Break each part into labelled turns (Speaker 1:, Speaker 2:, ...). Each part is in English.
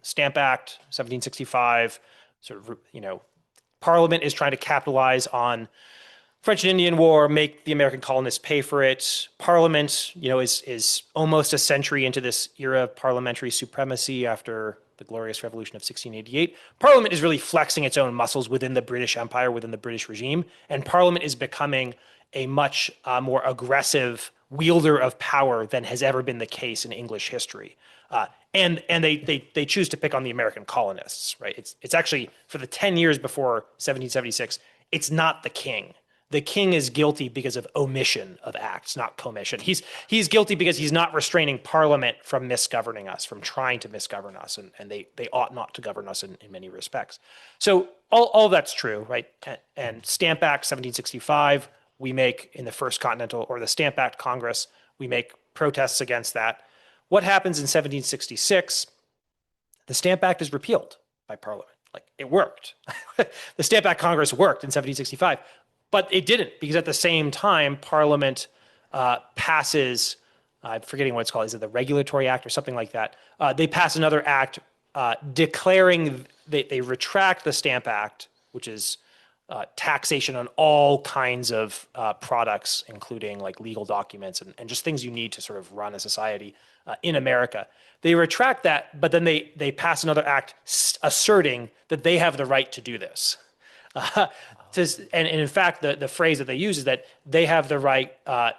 Speaker 1: Stamp Act, 1765, sort of, Parliament is trying to capitalize on French and Indian War, make the American colonists pay for it. Parliament, is almost a century into this era of parliamentary supremacy after the Glorious Revolution of 1688. Parliament is really flexing its own muscles within the British Empire, within the British regime, and Parliament is becoming a much more aggressive wielder of power than has ever been the case in English history. And they choose to pick on the American colonists, right? It's actually for the 10 years before 1776, it's not the king. The king is guilty because of omission of acts, not commission. He's guilty because he's not restraining Parliament from misgoverning us, from trying to misgovern us, and they ought not to govern us in many respects. So all that's true, right? And Stamp Act 1765, we make in the First Continental, or the Stamp Act Congress, we make protests against that. What happens in 1766? The Stamp Act is repealed by Parliament. Like, it worked. The Stamp Act Congress worked in 1765. But it didn't, because at the same time, Parliament passes, I'm forgetting what it's called, is it the Regulatory Act or something like that? They pass another act declaring, they retract the Stamp Act, which is taxation on all kinds of products, including like legal documents and just things you need to sort of run a society in America. They retract that, but then they pass another act asserting that they have the right to do this. And in fact, the phrase that they use is that they have the right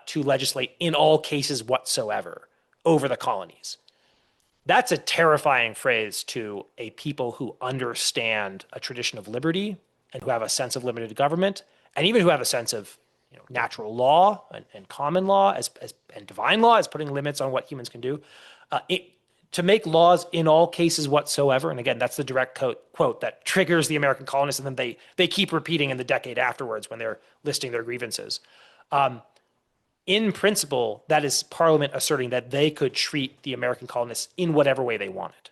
Speaker 1: to legislate in all cases whatsoever over the colonies. That's a terrifying phrase to a people who understand a tradition of liberty and who have a sense of limited government, and even who have a sense of natural law and common law and divine law as putting limits on what humans can do. To make laws in all cases whatsoever, and again, that's the direct quote that triggers the American colonists, and then they keep repeating in the decade afterwards when they're listing their grievances. In principle, that is Parliament asserting that they could treat the American colonists in whatever way they wanted.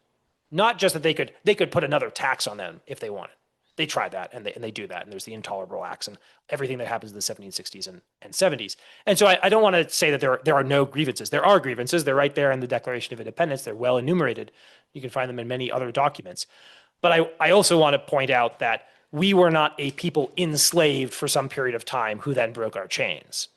Speaker 1: Not just that they could put another tax on them if they wanted. They try that, and they do that, and there's the Intolerable Acts and everything that happens in the 1760s and 70s. And so I don't want to say that there are no grievances. There are grievances. They're right there in the Declaration of Independence. They're well enumerated. You can find them in many other documents. But I also want to point out that we were not a people enslaved for some period of time who then broke our chains.